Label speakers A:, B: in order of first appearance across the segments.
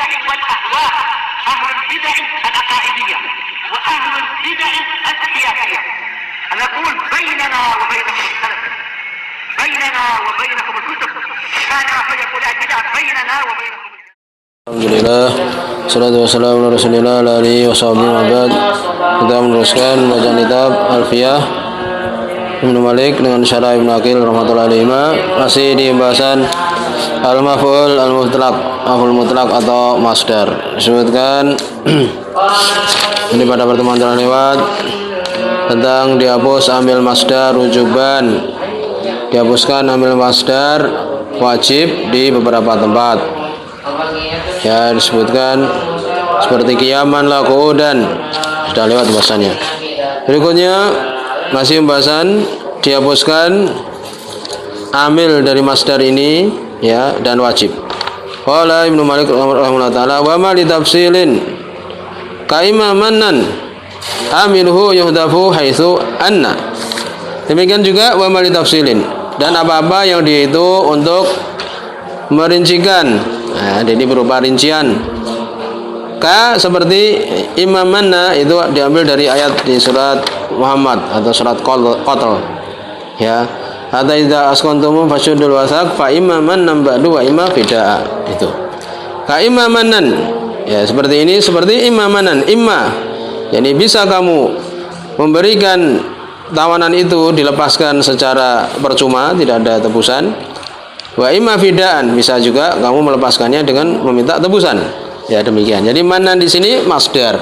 A: البدع والأهواء، أهل البدع العقائدية وأهل البدع السياسية. نقول بيننا وبينكم السلف، بيننا وبينكم الكتب، كان فيقول البدع بيننا وبينكم.
B: Alhamdulillah, salatu wassalamu ala rasulillah ala alihi wa sahbihi wa ba'd. Kita meneruskan bacaan kitab Alfiyah Ibnu Malik dengan syarah Ibnu Aqil rahmatullahi alaihi. Masih di pembahasan al-maf'ul al-mutlaq, maf'ul mutlaq atau masdar. Disebutkan ini pada pertemuan terlewat tentang dihapus amil masdar rujuban. Dihapuskan amil masdar wajib di beberapa tempat. Ya, disebutkan seperti kiaman la qu'udan, sudah lewat bahasannya. Berikutnya masih pembahasan dihapuskan amil dari masdar ini ya dan wajib. Qala Ibnu Malik rahimahullah taala wa ma li tafsilin kaimamanan amiluhu yuhdafu haitsu anna. Demikian juga wa ma li tafsilin, dan apa-apa yang dia itu untuk merincikan. Nah, jadi berupa rincian. Seperti imamanna itu diambil dari ayat di surat Muhammad atau surat Qatl. Ya. Hatta idza asqantum fashuddul wasaq fa imaman ba'du wa imma fidaa. Itu. Imaman. Ya, seperti ini, seperti imamanan, imma. Yani bisa kamu memberikan tawanan itu dilepaskan secara percuma, tidak ada tebusan. Wa imma fidaan, bisa juga kamu melepaskannya dengan meminta tebusan. Ya, demikian. Jadi manan di sini masdar.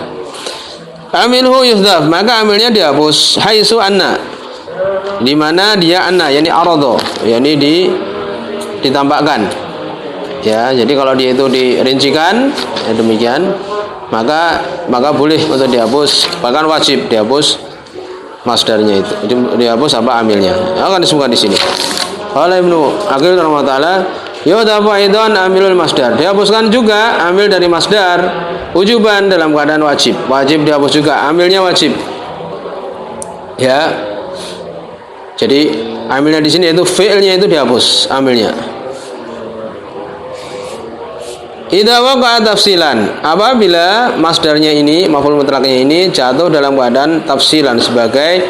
B: Amilhu yuhdaf, maka amilnya dihapus. Haitsu anna, di mana dia anna, yakni arado, yakni ditampakkan. Ya, jadi kalau dia itu dirincikan, ya demikian, maka boleh untuk dihapus, bahkan wajib dihapus masdarnya itu. Dihapus apa amilnya. Akan disebutkan di sini. Qala Ibnu Aqil rahimahullah taala yuhdafu aidan amilul masdar. Dihapuskan juga amil dari masdar wujuban dalam keadaan wajib. Wajib dihapus juga, amilnya wajib. Ya. Jadi amilnya di sini itu fi'ilnya itu dihapus amilnya. Idza waqa'a tafsilan, apabila masdarnya ini maf'ul mutlaqnya ini jatuh dalam keadaan tafsilan sebagai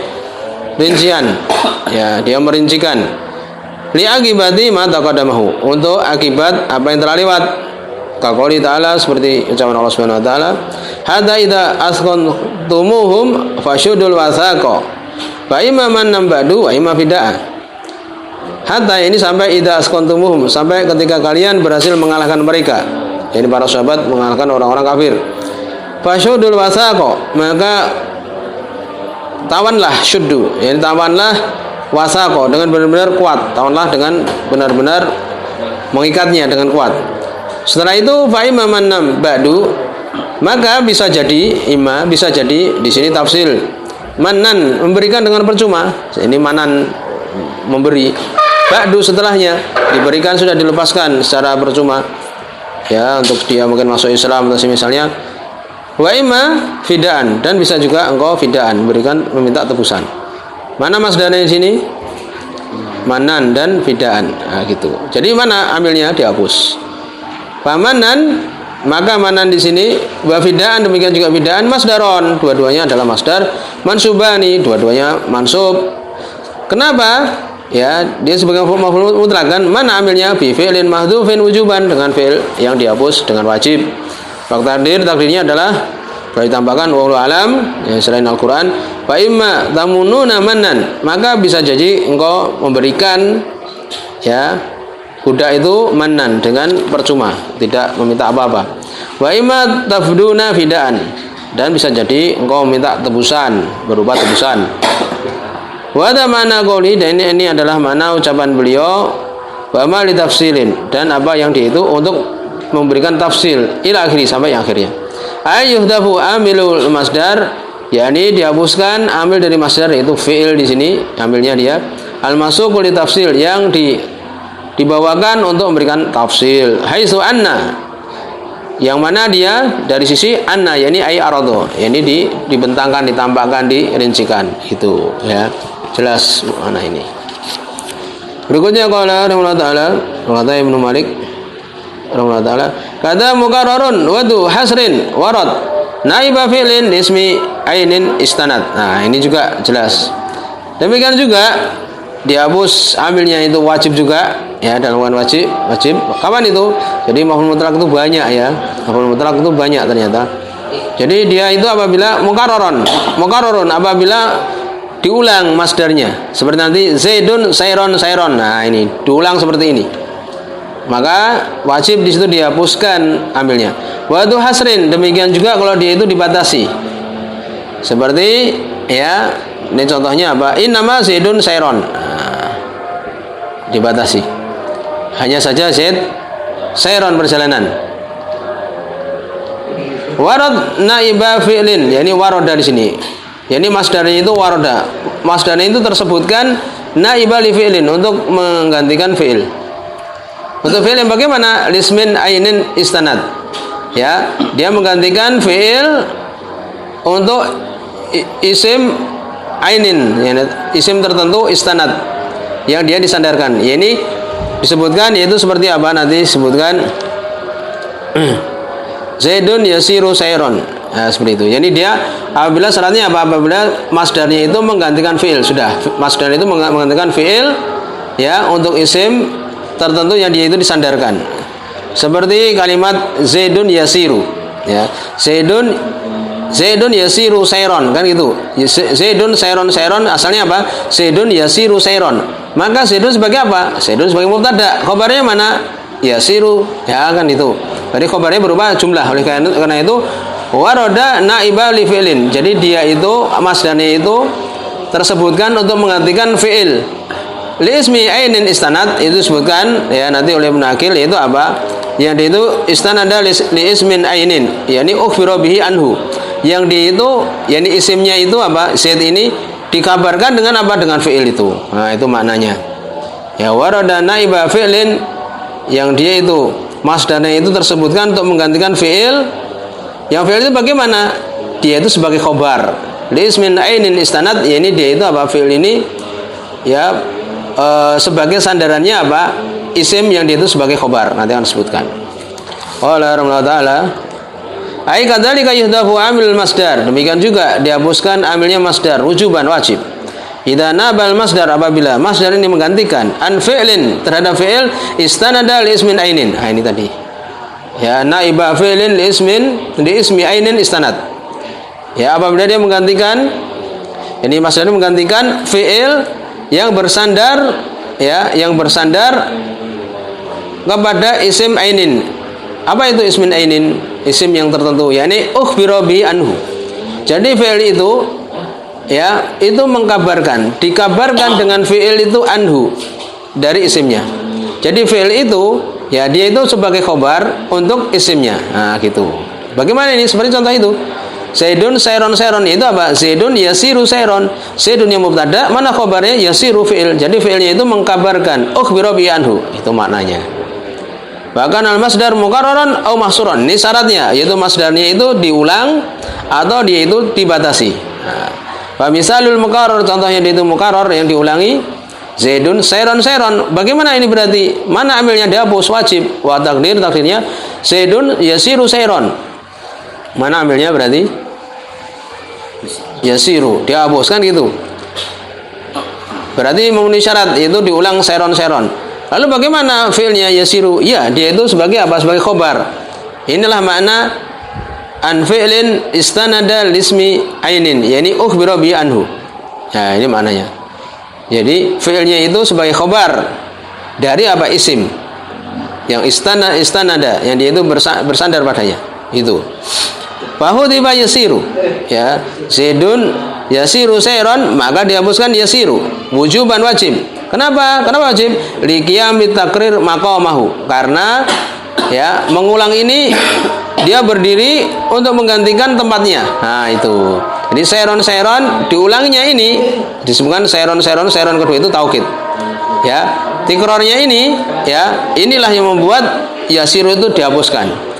B: rincian. Ya, dia merincikan. Li akibati ma taqaddamahu, untuk akibat apa yang telah lewat. Kaqouli ta'ala, seperti ucapan Allah Subhanahu wa taala, hatta idza asqantumuhum fashuddul wasaqa fa imma man ba'du wa imma fidaa. Hatta ini sampai idza asqantumuhum, sampai ketika kalian berhasil mengalahkan mereka. Ini para sahabat mengalahkan orang-orang kafir. Fashuddul wasaqa, maka tawanlah syuddu, yani tawanlah wasaqo dengan benar-benar kuat, tawanlah dengan benar-benar mengikatnya dengan kuat. Setelah itu fa imaman ba'du, maka bisa jadi imma, bisa jadi di sini tafsil. Manan, memberikan dengan percuma. Ini manan, memberi. Ba'du, setelahnya diberikan, sudah dilepaskan secara percuma. Ya, untuk dia mungkin masuk Islam atau misalnya. Wa imma fidaan, dan bisa juga engkau fidaan, memberikan, meminta tebusan. Mana masdarnya di sini? Manan dan fidaan. Nah, gitu. Jadi mana amilnya dihapus. Pamanan, maka manan di sini wa fidaan, demikian juga fidaan masdaron. Dua-duanya adalah masdar mansubani, dua-duanya mansub. Kenapa? Ya, dia sebagai maf'ul mutlaq kan. Mana amilnya? Bi fi'lin mahdhufin wujuban, dengan fi'il yang dihapus dengan wajib. Takdirnya adalah kalau ditambahkan wallahu alam, ya, selain Al-Quran, fa imma tamununa manan, maka bisa jadi engkau memberikan ya budak itu manan dengan percuma, tidak meminta apa-apa. Wa imma tafduna fidaan, dan bisa jadi engkau meminta tebusan, berupa tebusan. Wa ada mana qauli, dan ini adalah mana ucapan beliau, wa ma li tafsilin, dan apa yang dia itu untuk memberikan tafsil ila akhiri, sampai yang akhirnya. Ayyuhdafu amilul masdar, yakni dihapuskan amil dari masdar, yaitu fi'il di sini amilnya dia al-masuqul li tafsil, yang dibawakan untuk memberikan tafsil. Haitsu anna, yang mana dia dari sisi anna, yakni ay arado, yakni dibentangkan, ditambahkan, dirincikan. Itu ya, jelas mana ini. Berikutnya qala rahimahullah taala, kata Ibnu Malik rahimahullah rahimahullah taala. Kata mukarrarun wa du hasrin warad naiba fi'lin ismi ainin istanad. Nah, ini juga jelas. Demikian juga dihapus amilnya itu wajib juga ya, dalam wajib. Kapan itu? Jadi maf'ul mutlak itu banyak ya. Maf'ul mutlak itu banyak ternyata. Jadi dia itu apabila mukarrarun apabila diulang masdarnya. Seperti nanti Zaidun sayron. Nah, ini diulang seperti ini. Maka wajib di situ dihapuskan amilnya. Wa du hasrin, demikian juga kalau dia itu dibatasi. Seperti ya, ini contohnya apa? Innama Zaidun sayron. Nah, dibatasi. Hanya saja Zaid sayron perjalanan. Warad naiba fi'lin, yakni waroda di sini. Yakni masdarnya itu waroda. Masdarnya itu tersebutkan naiba li fi'lin, untuk menggantikan fi'il. Untuk fi'il yang bagaimana? Lismin ainin istanad. Ya, dia menggantikan fi'il untuk isim ainin, yakni isim tertentu istanad yang dia disandarkan. Ya, ini disebutkan yaitu seperti apa? Nanti disebutkan Zaidun yasiru sayron. Nah, seperti itu. Jadi dia apabila syaratnya apa? Apabila masdarnya itu menggantikan fi'il, sudah. Masdarnya itu menggantikan fi'il ya untuk isim tertentu yang dia itu disandarkan. Seperti kalimat Zaidun yasiru ya. Zaidun yasiru sayron, kan gitu. Zaidun sayron asalnya apa? Zaidun yasiru sayron. Maka Zaidun sebagai apa? Zaidun sebagai mubtada. Khabarnya mana? Yasiru, ya kan itu. Jadi khabarnya berupa jumlah. Oleh karena itu waroda naiba li fi'lin. Jadi dia itu masdarnya itu tersebutkan untuk menggantikan fi'il. Li ismi ainin istanad, itu disebutkan ya nanti oleh penakil, yaitu apa? Yang dia itu istanada li ismin ainin, yakni ukhbira bihi anhu. Yang dia itu yakni isimnya itu apa? Zaid ini dikabarkan dengan apa? Dengan fi'il itu. Nah, itu maknanya. Ya waroda naiba fi'lin, yang dia itu masdarnya itu tersebutkan untuk menggantikan fi'il. Yang fi'il itu bagaimana? Dia itu sebagai khobar. Li ismin ainin istanad, ya ini dia itu apa? Fi'il ini ya sebagai sandarannya apa? Isim yang dia itu sebagai khobar. Nanti akan disebutkan. Qala rahimahullah taala, ai kadzalika yuhdafu amil masdar. Demikian juga dihapuskan amilnya masdar wujuban, wajib. Idza nabal masdar, apabila masdar ini menggantikan an fi'lin terhadap fi'il istanada li ismin ainin. Nah, ini tadi. Ya, naiba fi'lin li ismi ainin istanad. Ya, apabila dia menggantikan, ini masdar ini menggantikan fi'il yang bersandar ya, yang bersandar kepada isim ainin. Apa itu ismin ainin? Isim yang tertentu, yakni ukhbira bi anhu. Jadi fi'il itu ya, itu mengkabarkan, dikabarkan dengan fi'il itu anhu dari isimnya. Jadi fi'il itu ya dia itu sebagai khobar untuk isimnya. Nah, gitu. Bagaimana ini? Seperti contoh itu. Zaidun sayron itu apa? Zaidun yasiru sayron. Zaidun yang mubtada, mana khobarnya? Yasiru fi'il. Jadi fi'ilnya itu mengkabarkan ukhbira bi anhu. Itu maknanya. Bahkan al-masdar mukarraran au mahsuran. Ini syaratnya, yaitu masdarnya itu diulang atau dia itu dibatasi. Nah, misalul mukarrar, contohnya dia itu mukarrar yang diulangi. Zaidun sayron. Bagaimana ini berarti? Mana amilnya dihapus? Wajib. Wa takdirnya Zaidun yasiru sayron. Mana amilnya berarti? Yasiru, dihapus, kan gitu. Berarti memenuhi syarat, itu diulang sayron. Lalu bagaimana fi'ilnya yasiru? Ya, dia itu sebagai apa? Sebagai khobar. Inilah makna an fi'lin istanada lismi ainin, yakni ukhbira bi anhu. Ya, ini maknanya. Jadi fi'ilnya itu sebagai khobar dari apa? Isim yang istanada, yang dia itu bersandar padanya. Itu. Fahu tiba yasiru. Ya, Zaidun yasiru sayron, maka dihapuskan yasiru. Wujuban, wajib. Kenapa? Kenapa wajib? Li qiyamit takrir maqamahu. Karena ya, mengulang ini dia berdiri untuk menggantikan tempatnya. Nah, itu. Jadi sayron diulanginya ini disebutkan sayron kedua itu taukid. Ya, tikrornya ini ya, inilah yang membuat yasiru itu dihapuskan.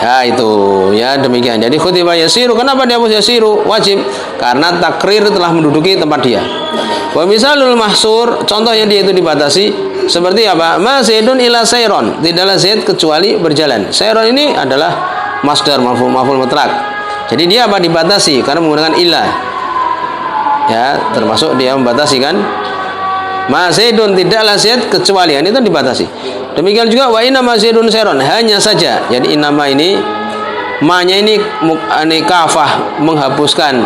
B: Ya itu ya demikian. Jadi khutiba yasiru, kenapa dihapus yasiru? Wajib karena takrir telah menduduki tempat dia. Wa misalul mahsur, contohnya dia itu dibatasi seperti apa? Ma zaidun ila sayron, tidaklah zaid kecuali berjalan. Sayron ini adalah masdar maf'ul mutlaq. Jadi dia apa? Dibatasi karena menggunakan ila. Ya, termasuk dia membatasi kan? Ma zaidun, tidaklah zaid kecuali, ini itu dibatasi. Demikian juga wa inna ma zaidun sayron, hanya saja. Jadi inama ini ma-nya ini kafah menghapuskan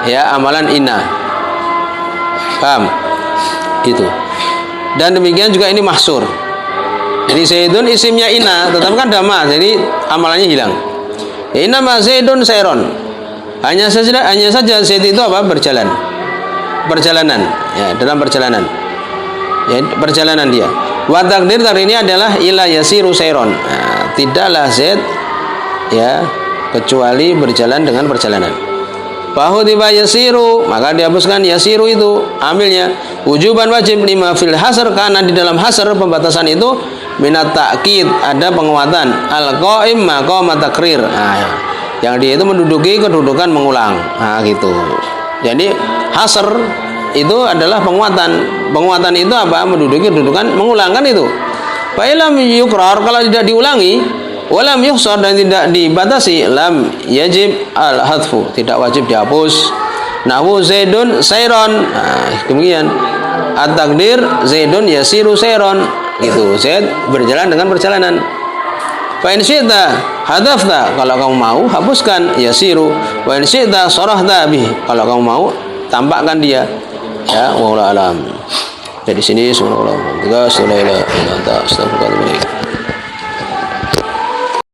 B: ya amalan inna. Paham? Itu. Dan demikian juga ini mahsur. Jadi zaidun isimnya inna, tetapi kan ada ma, jadi amalannya hilang. Ya, inna ma zaidun sayron. Hanya saja zaid itu apa? Berjalan. Perjalanan, ya, dalam perjalanan. Ya, perjalanan dia. Wa takdir ini adalah ila yasiru sayron. Nah, tidaklah zaid ya kecuali berjalan dengan perjalanan. Fahu tiba yasiru, maka dihapuskan yasiru itu amilnya wujuban wajib lima fil hasr, karena di dalam hasr pembatasan itu minat ta'kid, ada penguatan al qaim maqam takrir. Nah, yang dia itu menduduki kedudukan mengulang. Nah, gitu. Jadi hasr itu adalah penguatan. Penguatan itu apa? Menduduki kedudukan mengulang, kan itu. Fa ilam yukrar, kalau tidak diulangi, walam yuhsar, dan tidak dibatasi, lam yajib al hadfu, tidak wajib dihapus. Nahwu zaidun sayron. Nah, demikian. At-takdir zaidun yasiru sayron. Gitu. Zaid berjalan dengan perjalanan. Fa in syi'ta hadafta, kalau kamu mau hapuskan yasiru. Wa in syi'ta sarahta bih, kalau kamu mau tampakkan dia. Ya, wallahu alam. Jadi sini subhanallah. Tiga, la ilaha illa anta, astaghfiruka wa atubu ilaik.